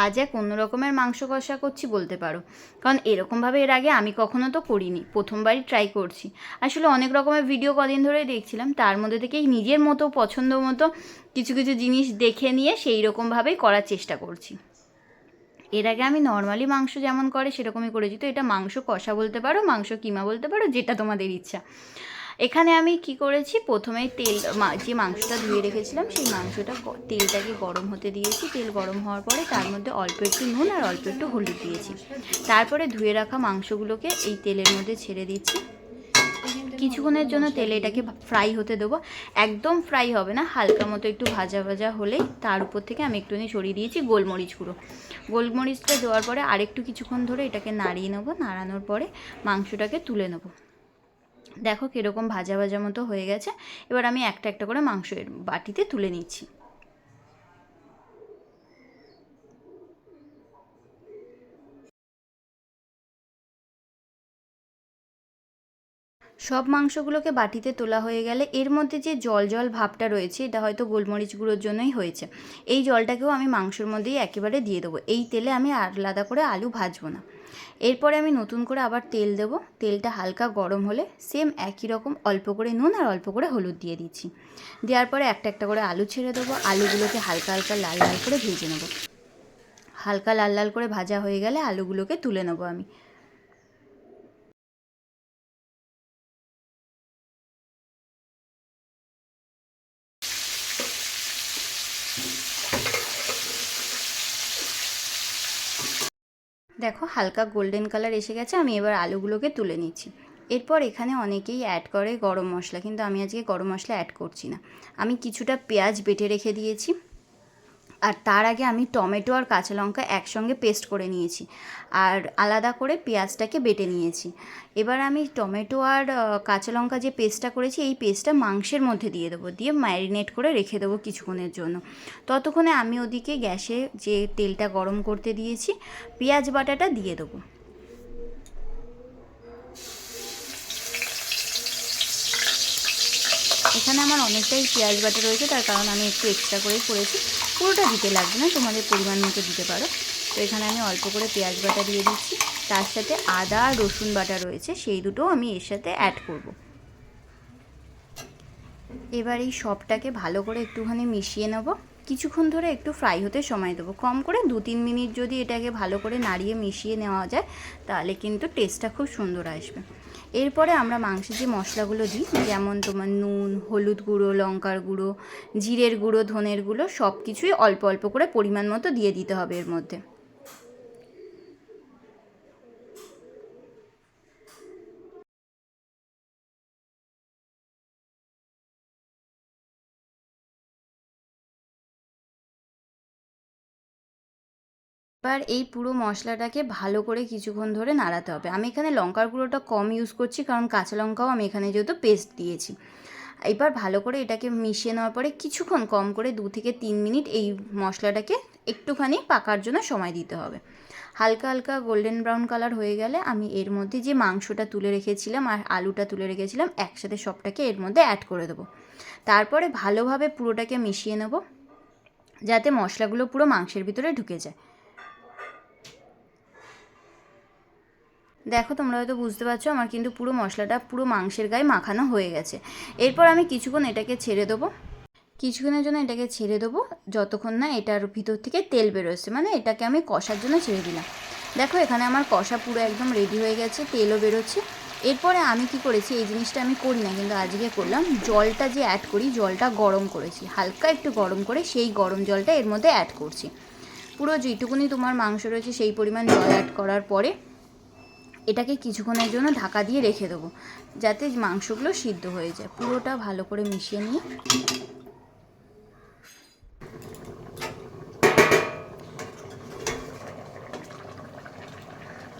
আজ এক অন্য রকমের মাংস কষা করছি বলতে পারো, কারণ এরকমভাবে এর আগে আমি কখনো তো করিনি, প্রথমবারই ট্রাই করছি। আসলে অনেক রকমের ভিডিও কদিন ধরে দেখছিলাম, তার মধ্যে থেকেই নিজের মতো পছন্দ মতো কিছু কিছু জিনিস দেখে নিয়ে সেই রকমভাবেই করার চেষ্টা করছি। এর আগে আমি নর্মালি মাংস যেমন করে সেরকমই করেছি, তো এটা মাংস কষা বলতে পারো, মাংস কিমা বলতে পারো, যেটা তোমাদের ইচ্ছা। এখানে আমি কি করেছি, প্রথমেই তেল যে মাংসটা ধুয়ে রেখেছিলাম সেই মাংসটা তেলটাকে গরম হতে দিয়েছি। তেল গরম হওয়ার পরে তার মধ্যে অল্প একটু নুন আর অল্প একটু হলুদ দিয়েছি। তারপরে ধুয়ে রাখা মাংসগুলোকে এই তেলের মধ্যে ছেড়ে দিচ্ছি। কিছুক্ষণের জন্য তেলে এটাকে ফ্রাই হতে দেবো। একদম ফ্রাই হবে না, হালকা মতো একটু ভাজা ভাজা হলেই তার উপর থেকে আমি একটুখানি ছড়িয়ে দিয়েছি গোলমরিচ গুঁড়ো। গোলমরিচটা দেওয়ার পরে আরেকটু কিছুক্ষণ ধরে এটাকে নাড়িয়ে নেবো। নাড়ানোর পরে মাংসটাকে তুলে নেবো। দেখো কীরকম ভাজা ভাজা মতো হয়ে গেছে। এবার আমি একটা একটা করে মাংসের বাটিতে তুলে নিচ্ছি। সব মাংসগুলোকে বাটিতে তোলা হয়ে গেলে এর মধ্যে যে জল জল ভাবটা রয়েছে, এটা হয়তো গোলমরিচ গুঁড়োর জন্যই হয়েছে। এই জলটাকেও আমি মাংসর মধ্যেই একেবারে দিয়ে দেবো। এই তেলে আমি আলাদা করে আলু ভাজবো না। এরপরে আমি নতুন করে আবার তেল দেবো। তেলটা হালকা গরম হলে সেম একই রকম অল্প করে নুন আর অল্প করে হলুদ দিয়ে দিচ্ছি। দেওয়ার পরে একটা একটা করে আলু ছেড়ে দেবো। আলুগুলোকে হালকা হালকা লাল লাল করে ভেজে নেবো। হালকা লাল লাল করে ভাজা হয়ে গেলে আলুগুলোকে তুলে নেবো আমি। দেখো হালকা গোল্ডেন কালার এসে গেছে, আমি এবার আলুগুলোকে তুলে নিচ্ছি। এরপর এখানে অনেকেই অ্যাড করে গরম মশলা, কিন্তু আমি আজকে গরম মশলা অ্যাড করছি না। আমি কিছুটা পেঁয়াজ বেটে রেখে দিয়েছি, আর তার আগে আমি টমেটো আর কাঁচা লঙ্কা একসঙ্গে পেস্ট করে নিয়েছি, আর আলাদা করে পেঁয়াজটাকে বেটে নিয়েছি। এবার আমি টমেটো আর কাঁচা লঙ্কা যে পেস্টটা করেছি এই পেস্টটা মাংসের মধ্যে দিয়ে দেবো, দিয়ে ম্যারিনেট করে রেখে দেবো কিছুক্ষণের জন্য। ততক্ষণে আমি ওদিকে গ্যাসে যে তেলটা গরম করতে দিয়েছি পেঁয়াজ বাটাটা দিয়ে দেবো। এখানে আমার অনেকটাই পেঁয়াজ বাটা রয়েছে, তার কারণ আমি একটু এক্সট্রা করেই করেছি। পুরোটা দিতে লাগবে না, তোমাদের পরিমাণ মতো দিতে পারো। তো এখানে আমি অল্প করে পেঁয়াজ বাটা দিয়ে দিচ্ছি। তার সাথে আদা আর রসুন বাটা রয়েছে, সেই দুটোও আমি এর সাথে অ্যাড করব। এবার এই সবটাকে ভালো করে একটুখানি মিশিয়ে নেব। কিছুক্ষণ ধরে একটু ফ্রাই হতে সময় দেবো, কম করে 2-3 মিনিট যদি এটাকে ভালো করে নাড়িয়ে মিশিয়ে নেওয়া যায় তাহলে কিন্তু টেস্টটা খুব সুন্দর আসবে। এরপরে আমরা মাংসের যে মশলাগুলো দিই, যেমন তোমার নুন, হলুদ গুঁড়ো, লঙ্কার গুঁড়ো, জিরের গুঁড়ো, ধনের গুঁড়ো, সব কিছুই অল্প অল্প করে পরিমাণ মতো দিয়ে দিতে হবে এর মধ্যে। এবার এই পুরো মশলাটাকে ভালো করে কিছুক্ষণ ধরে নাড়াতে হবে। আমি এখানে লঙ্কার গুঁড়োটা কম ইউজ করছি, কারণ কাঁচা লঙ্কাও আমি এখানে যেহেতু পেস্ট দিয়েছি। এবার ভালো করে এটাকে মিশিয়ে নেওয়ার পরে কিছুক্ষণ, কম করে 2-3 মিনিট এই মশলাটাকে একটুখানি পাকার জন্য সময় দিতে হবে। হালকা হালকা গোল্ডেন ব্রাউন কালার হয়ে গেলে আমি এর মধ্যে যে মাংসটা তুলে রেখেছিলাম আর আলুটা তুলে রেখেছিলাম একসাথে সবটাকে এর মধ্যে অ্যাড করে দেবো। তারপরে ভালোভাবে পুরোটাকে মিশিয়ে নেব, যাতে মশলাগুলো পুরো মাংসের ভিতরে ঢুকে যায়। দেখো তোমরা হয়তো বুঝতে পারছো, আমার কিন্তু পুরো মশলাটা পুরো মাংসের গায়ে মাখানো হয়ে গেছে। এরপর আমি কিছুক্ষণ এটাকে ছেড়ে দেবো। কিছুক্ষণের জন্য এটাকে ছেড়ে দেবো, যতক্ষণ না এটার ভিতর থেকে তেল বেরোচ্ছে, মানে এটাকে আমি কষার জন্য ছেড়ে দিলাম। দেখো এখানে আমার কষা পুরো একদম রেডি হয়ে গেছে, তেলও বেরোচ্ছে। এরপরে আমি কি করেছি, এই জিনিসটা আমি করি না কিন্তু আজকে করলাম, জলটা যে অ্যাড করি জলটা গরম করেছি, হালকা একটু গরম করে সেই গরম জলটা এর মধ্যে অ্যাড করছি। পুরো যেটুকুনি তোমার মাংস রয়েছে সেই পরিমাণ জল অ্যাড করার পরে এটাকে কিছুক্ষণের জন্য ঢাকা দিয়ে রেখে দেবো, যাতে মাংসগুলো সিদ্ধ হয়ে যায়। পুরোটা ভালো করে মিশিয়ে নিয়ে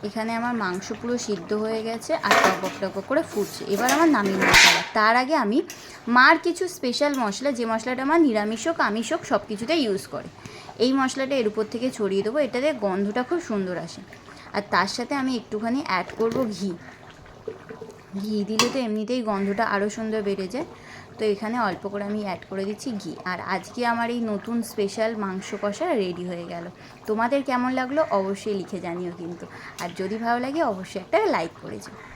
এখানে আমার মাংস পুরো সিদ্ধ হয়ে গেছে আর টক টক করে ফুটছে। এবার আমার নামিয়ে নিতে হবে। তার আগে আমি মার কিছু স্পেশাল মশলা, যে মশলাটা আমার নিরামিষ হোক আমিষ হোক সব কিছুতে ইউজ করে, এই মশলাটা এর উপর থেকে ছড়িয়ে দেবো। এটাতে গন্ধটা খুব সুন্দর আসে। আর তার সাথে আমি একটুখানি অ্যাড করব ঘি। ঘি দিলে তো এমনিতেই গন্ধটা আরও সুন্দর বেড়ে যায়। তো এখানে অল্প করে আমি অ্যাড করে দিচ্ছি ঘি। আর আজকে আমার এই নতুন স্পেশাল মাংস কষা রেডি হয়ে গেল। তোমাদের কেমন লাগলো অবশ্যই লিখে জানিও কিন্তু। আর যদি ভালো লাগে অবশ্যই একটা লাইক করে যাও।